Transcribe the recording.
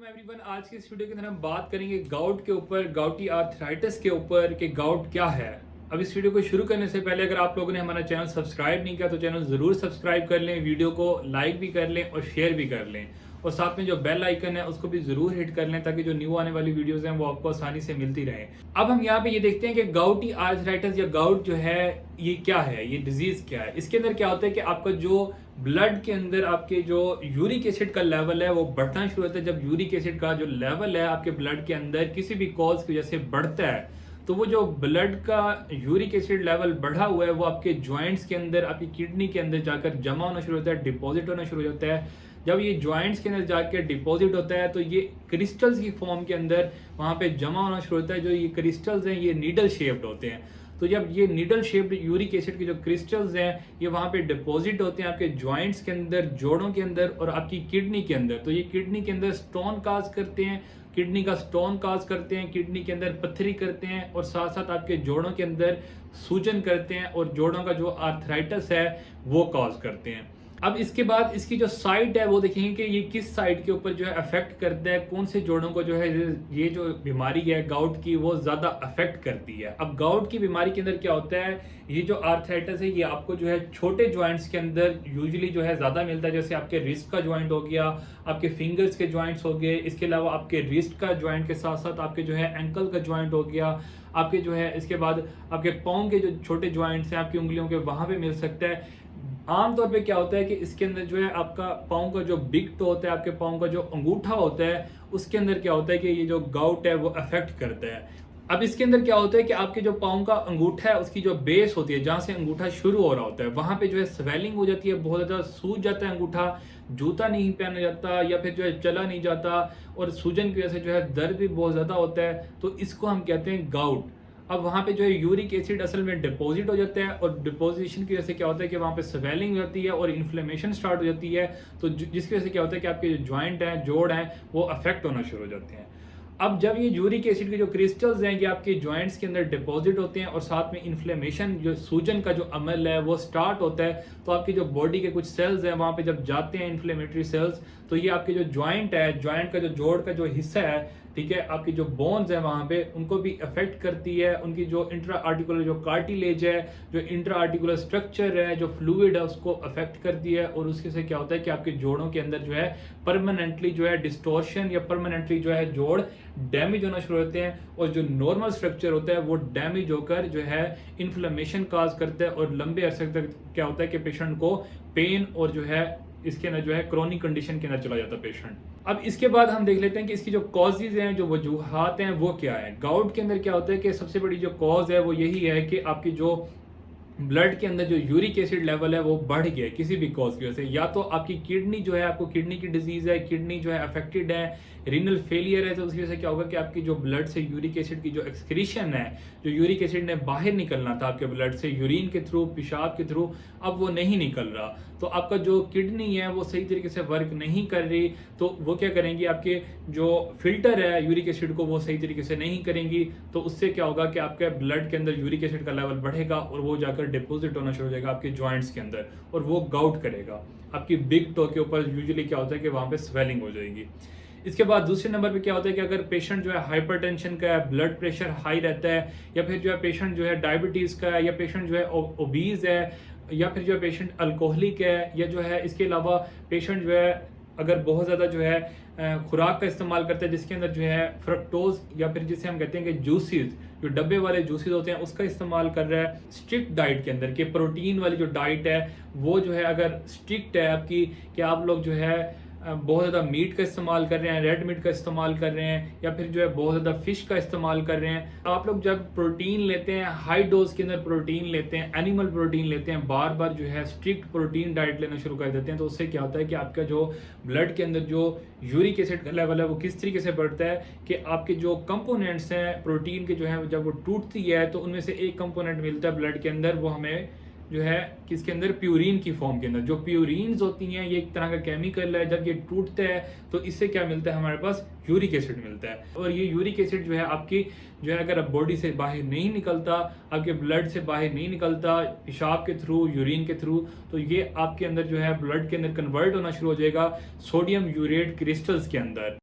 Everyone, आज के इस वीडियो के अंदर हम बात करेंगे गाउट के ऊपर, गाउटी आर्थराइटिस के ऊपर कि गाउट क्या है। अब इस वीडियो को शुरू करने से पहले अगर आप लोगों ने हमारा चैनल सब्सक्राइब नहीं किया तो चैनल जरूर सब्सक्राइब कर लें, वीडियो को लाइक भी कर लें और शेयर भी कर लें, और साथ में जो बेल आइकन है उसको भी जरूर हिट कर लें ताकि जो न्यू आने वाली वीडियोस हैं वो आपको आसानी से मिलती रहे। अब हम यहाँ पे ये देखते हैं कि गाउटी आर्थराइटिस या गाउट जो है ये क्या है, ये डिजीज क्या है। इसके अंदर क्या होता है कि आपका जो ब्लड के अंदर आपके जो यूरिक एसिड का लेवल है वो बढ़ना शुरू होता है। जब यूरिक एसिड का जो लेवल है आपके ब्लड के अंदर किसी भी कॉज की वजह से बढ़ता है तो वो जो ब्लड का यूरिक एसिड लेवल बढ़ा हुआ है वो आपके जॉइंट्स के अंदर, आपकी किडनी के अंदर जाकर जमा होना शुरू होता है, डिपॉजिट होना शुरू हो जाता है। जब ये जॉइंट्स के अंदर जाकर डिपॉजिट होता है तो ये क्रिस्टल्स की फॉर्म के अंदर वहाँ पे जमा होना शुरू होता है। जो ये क्रिस्टल्स हैं ये नीडल शेप्ड होते हैं। तो जब ये नीडल शेप्ड यूरिक एसिड के जो क्रिस्टल्स हैं ये वहाँ पे डिपॉजिट होते हैं आपके जॉइंट्स के अंदर, जोड़ों के अंदर और आपकी किडनी के अंदर। तो ये किडनी के अंदर स्टोन काज करते हैं, किडनी का स्टोन काज करते हैं, किडनी के अंदर पत्थरी करते हैं और साथ साथ आपके जोड़ों के अंदर सूजन करते हैं और जोड़ों का जो आर्थराइटिस है वो काज करते हैं। अब इसके बाद इसकी जो साइड है वो देखेंगे कि ये किस साइड के ऊपर जो है अफेक्ट करता है, कौन से जोड़ों को जो है ये जो बीमारी है गाउट की वो ज्यादा अफेक्ट करती है। अब गाउट की बीमारी के अंदर क्या होता है, ये जो आर्थराइटिस है ये आपको जो है छोटे जॉइंट्स के अंदर यूजुअली जो है ज्यादा मिलता है। जैसे आपके रिस्ट का जॉइंट हो गया, आपके फिंगर्स के जॉइंट्स हो गए, इसके अलावा आपके रिस्ट का जॉइंट के साथ साथ आपके जो है एंकल का जॉइंट हो गया, आपके जो है इसके बाद आपके पाँव के जो छोटे जॉइंट्स हैं आपकी उंगलियों के वहां पे मिल सकता है। आमतौर पे क्या होता है कि इसके अंदर जो है आपका पाँव का जो बिग टो होता है, आपके पाँव का जो अंगूठा होता है उसके अंदर क्या होता है कि ये जो गाउट है वो अफेक्ट करता है। अब इसके अंदर क्या होता है कि आपके जो पाँव का अंगूठा है उसकी जो बेस होती है, जहाँ से अंगूठा शुरू हो रहा होता है वहां पे जो है स्वेलिंग हो जाती है, बहुत ज्यादा सूज जाता है अंगूठा, जूता नहीं पहना जाता या फिर जो है चला नहीं जाता और सूजन की वजह से जो है दर्द भी बहुत ज्यादा होता है। तो इसको हम कहते हैं गाउट। अब वहाँ पे जो है यूरिक एसिड असल में डिपॉजिट हो जाता है और डिपोजिशन की वजह से क्या होता है कि वहाँ पे स्वेलिंग हो जाती है और इन्फ्लेमेशन स्टार्ट हो जाती है। तो जिसकी वजह से क्या होता है कि आपके जो जॉइंट हैं, जोड़ हैं, वो अफेक्ट होना शुरू हो जाते हैं। अब जब ये यूरिक एसिड के जो क्रिस्टल्स हैं ये आपके जॉइंट्स के अंदर डिपॉजिट होते हैं और साथ में इन्फ्लेमेशन, जो सूजन का जो अमल है वो स्टार्ट होता है, तो आपकी जो बॉडी के कुछ सेल्स हैं वहाँ पे जब जाते हैं इन्फ्लेमेटरी सेल्स, तो ये आपके जो जॉइंट है, जॉइंट का जो जोड़ का जो हिस्सा है, ठीक है, आपकी जो बोन्स है वहाँ पे उनको भी अफेक्ट करती है। उनकी जो इंट्रा आर्टिकुलर जो कार्टिलेज है, जो इंट्रा आर्टिकुलर स्ट्रक्चर है, जो फ्लूइड है उसको अफेक्ट करती है और उसके से क्या होता है कि आपके जोड़ों के अंदर जो है परमानेंटली जो है डिस्टोर्शन या परमानेंटली जो है जोड़ डैमेज होना शुरू होते हैं और जो नॉर्मल स्ट्रक्चर होता है वो डैमेज होकर जो है इन्फ्लेमेशन काज करता है और लंबे अरसे तक क्या होता है कि पेशेंट को पेन और जो है इसके अंदर जो है क्रोनिक कंडीशन के अंदर चला जाता है पेशेंट। अब इसके बाद हम देख लेते हैं कि इसकी जो कॉजेज हैं, जो वजूहात हैं वो क्या है। गाउट के अंदर क्या होता है कि सबसे बड़ी जो कॉज है वो यही है कि आपकी जो ब्लड के अंदर जो यूरिक एसिड लेवल है वो बढ़ गया किसी भी कॉज की वजह से। या तो आपकी किडनी जो है, आपको किडनी की डिजीज है, किडनी जो है अफेक्टेड है, रीनल फेलियर है, तो उसकी वजह से क्या होगा कि आपकी जो ब्लड से यूरिक एसिड की जो एक्सक्रीशन है, जो यूरिक एसिड ने बाहर निकलना था आपके ब्लड से यूरिन के थ्रू, पेशाब के थ्रू, अब वो नहीं निकल रहा। तो आपका जो किडनी है वो सही तरीके से वर्क नहीं कर रही, तो वो क्या करेंगी, आपके जो फिल्टर है यूरिक एसिड को वो सही तरीके से नहीं करेंगी। तो उससे क्या होगा कि आपके ब्लड के अंदर यूरिक एसिड का लेवल बढ़ेगा और वो जाकर डिपॉजिट होना शुरू हो जाएगा आपके जॉइंट्स के अंदर और वो गाउट करेगा। आपकी बिग टो के ऊपर यूजुअली क्या होता है कि वहां पे स्वेलिंग हो जाएगी। इसके बाद दूसरे नंबर पे क्या होता है कि अगर पेशेंट जो है हाइपरटेंशन का है, ब्लड प्रेशर हाई रहता है, या फिर जो है पेशेंट जो है डायबिटीज का है, या पेशेंट जो है ओबीज है, या फिर जो है पेशेंट अल्कोहलिक है, या जो है इसके अलावा पेशेंट जो है अगर बहुत ज़्यादा जो है खुराक का इस्तेमाल करता है जिसके अंदर जो है फ्रक्टोज या फिर जिसे हम कहते हैं कि जूसेस, जो डब्बे वाले जूसेस होते हैं उसका इस्तेमाल कर रहा है स्ट्रिक्ट डाइट के अंदर, कि प्रोटीन वाली जो डाइट है वो जो है अगर स्ट्रिक्ट है आपकी, कि आप लोग जो है बहुत ज़्यादा मीट का इस्तेमाल कर रहे हैं, रेड मीट का इस्तेमाल कर रहे हैं, या फिर जो है बहुत ज़्यादा फिश का इस्तेमाल कर रहे हैं, तो आप लोग जब प्रोटीन लेते हैं, हाई डोज के अंदर प्रोटीन लेते हैं, एनिमल प्रोटीन लेते हैं, बार बार जो है स्ट्रिक्ट प्रोटीन डाइट लेना शुरू कर देते हैं, तो उससे क्या होता है कि आपका जो ब्लड के अंदर जो यूरिक एसिड का लेवल है वो किस तरीके से बढ़ता है कि आपके जो कंपोनेंट्स हैं प्रोटीन के जो है जब वो टूटती है तो उनमें से एक कंपोनेंट मिलता है ब्लड के अंदर, वो हमें जो है किसके अंदर, प्यूरिन की फॉर्म के अंदर। जो प्यूरिन्स होती हैं ये एक तरह का केमिकल है, जब ये टूटता है तो इससे क्या मिलता है, हमारे पास यूरिक एसिड मिलता है। और ये यूरिक एसिड जो है आपकी जो है अगर बॉडी से बाहर नहीं निकलता, आपके ब्लड से बाहर नहीं निकलता, पेशाब के थ्रू, यूरिन के थ्रू, तो ये आपके अंदर जो है ब्लड के अंदर कन्वर्ट होना शुरू हो जाएगा सोडियम यूरेट क्रिस्टल्स के अंदर।